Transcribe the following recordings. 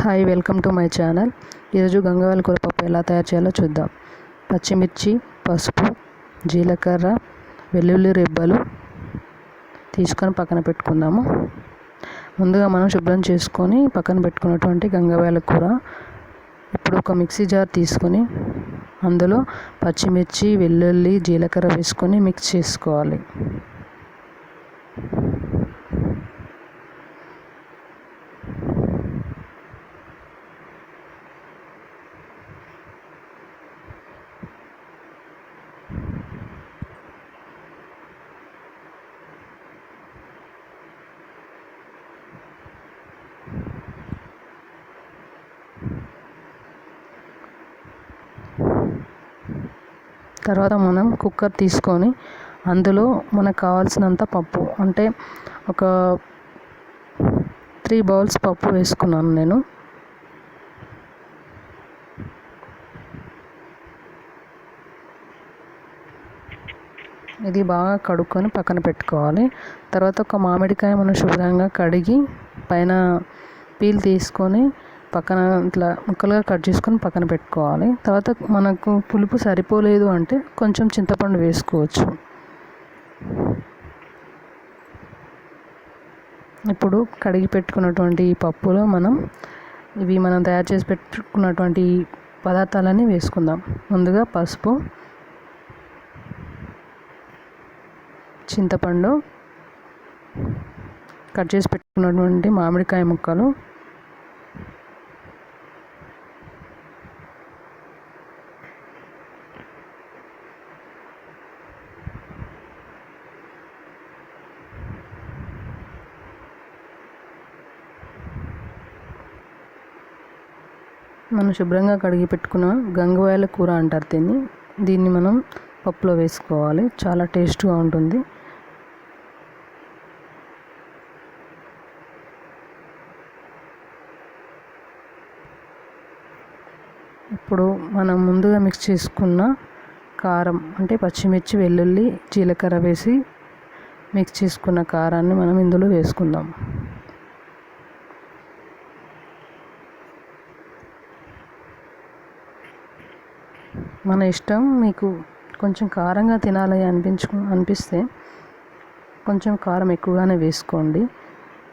Hi, welcome to my channel. ఈరోజు గంగవాయల కూర పప్పు ఎలా తయారు చేయాలో చూద్దాం. పచ్చిమిర్చి, పసుపు, జీలకర్ర, వెల్లుల్లి రెబ్బలు తీసుకొని పక్కన పెట్టుకుందాము. ముందుగా మనం శుభ్రం చేసుకొని పక్కన పెట్టుకున్నటువంటి గంగవాయల కూర ఇప్పుడు ఒక మిక్సీ జార్ తీసుకొని అందులో పచ్చిమిర్చి, వెల్లుల్లి, జీలకర్ర వేసుకొని మిక్స్ చేసుకోవాలి. తర్వాత మనం కుక్కర్ తీసుకొని అందులో మనకు కావాల్సినంత పప్పు, అంటే ఒక 3 బౌల్స్ పప్పు వేసుకున్నాను నేను. ఇది బాగా కడుక్కొని పక్కన పెట్టుకోవాలి. తర్వాత ఒక మామిడికాయ మనం శుభ్రంగా కడిగి పైన పీల్ తీసుకొని పక్కన ఇట్లా ముక్కలుగా కట్ చేసుకొని పక్కన పెట్టుకోవాలి. తర్వాత మనకు పులుపు సరిపోలేదు అంటే కొంచెం చింతపండు వేసుకోవచ్చు. ఇప్పుడు కడిగి పెట్టుకున్నటువంటి ఈ పప్పులో మనం తయారు చేసి పెట్టుకున్నటువంటి పదార్థాలన్నీ వేసుకుందాం. ముందుగా పసుపు, చింతపండు, కట్ చేసి పెట్టుకున్నటువంటి మామిడికాయ ముక్కలు, మనం శుభ్రంగా కడిగి పెట్టుకున్న గంగవాయల కూర అంటారు దీన్ని మనం పప్పులో వేసుకోవాలి. చాలా టేస్ట్గా ఉంటుంది. ఇప్పుడు మనం ముందుగా మిక్స్ చేసుకున్న కారం, అంటే పచ్చిమిర్చి, వెల్లుల్లి, జీలకర్ర వేసి మిక్స్ చేసుకున్న కారాన్ని మనం ఇందులో వేసుకుందాం. మన ఇష్టం, మీకు కొంచెం కారంగా తినాలి అనిపిస్తే కొంచెం కారం ఎక్కువగానే వేసుకోండి.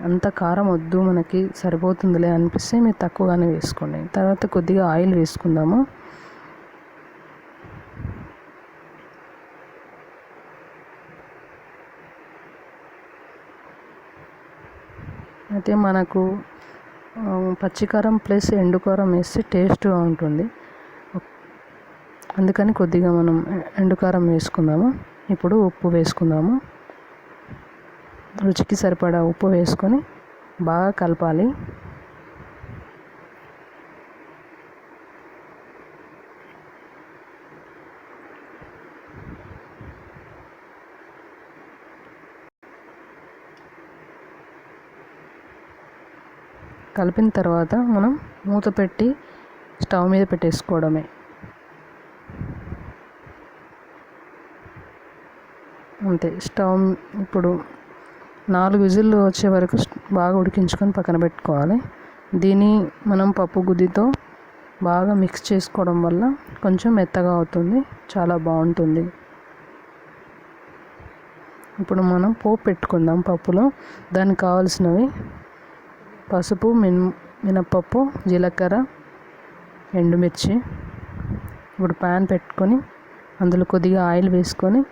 అంత కారం వద్దు, మనకి సరిపోతుందిలే అనిపిస్తే మీరు తక్కువగానే వేసుకోండి. తర్వాత కొద్దిగా ఆయిల్ వేసుకుందాము. అయితే మనకు పచ్చికారం ప్లస్ ఎండుకారం వేస్తే టేస్ట్గా ఉంటుంది. అందుకని కొద్దిగా మనం ఎండుకారం వేసుకుందాము. ఇప్పుడు ఉప్పు వేసుకుందాము. రుచికి సరిపడా ఉప్పు వేసుకొని బాగా కలపాలి. కలిపిన తర్వాత మనం మూత పెట్టి స్టవ్ మీద పెట్టేసుకోవడమే. అంతే. స్టవ్ ఇప్పుడు 4 విజిల్లు వచ్చే వరకు బాగా ఉడికించుకొని పక్కన పెట్టుకోవాలి. దీన్ని మనం పప్పు గుత్తితో బాగా మిక్స్ చేసుకోవడం వల్ల కొంచెం మెత్తగా అవుతుంది, చాలా బాగుంటుంది. ఇప్పుడు మనం పోపు పెట్టుకుందాం. పప్పులో దానికి కావాల్సినవి పసుపు, మినపప్పు, జీలకర్ర, ఎండుమిర్చి. ఇప్పుడు ప్యాన్ పెట్టుకొని అందులో కొద్దిగా ఆయిల్ వేసుకొని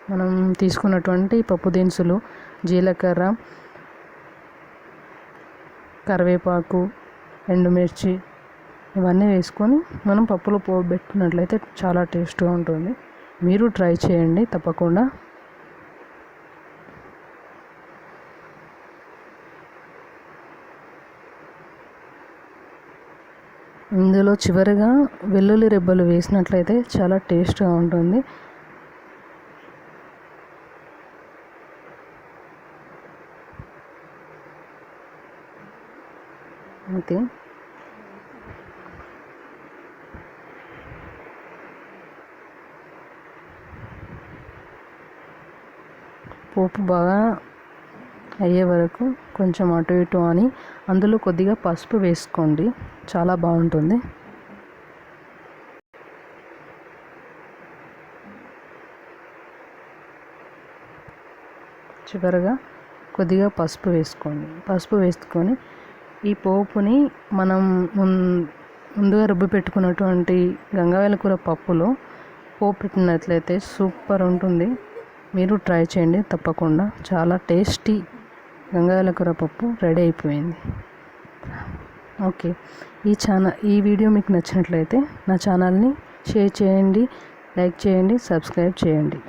మనం తీసుకున్నటువంటి పప్పు దినుసులు, జీలకర్ర, కరివేపాకు, ఎండుమిర్చి ఇవన్నీ వేసుకొని మనం పప్పులో పోపు పెట్టుకున్నట్లయితే చాలా టేస్ట్గా ఉంటుంది. మీరు ట్రై చేయండి తప్పకుండా. ఇందులో చివరిగా వెల్లుల్లి రెబ్బలు వేసినట్లయితే చాలా టేస్ట్గా ఉంటుంది. అంతే. పోపు బాగా అయ్యే వరకు కొంచెం అటు ఇటు అని అందులో కొద్దిగా పసుపు వేసుకోండి, చాలా బాగుంటుంది. చివరగా కొద్దిగా పసుపు వేసుకోండి. పసుపు వేసుకొని ఈ పోపుని మనం ముందుగా రుబ్బి పెట్టుకున్నటువంటి గంగవాయల కూర పప్పులో పోపు పెట్టినట్లయితే సూపర్ ఉంటుంది. మీరు ట్రై చేయండి తప్పకుండా. చాలా టేస్టీ గంగవాయల కూర పప్పు రెడీ అయిపోయింది. ఓకే, ఈ వీడియో మీకు నచ్చినట్లయితే నా ఛానల్ని షేర్ చేయండి, లైక్ చేయండి, సబ్స్క్రైబ్ చేయండి.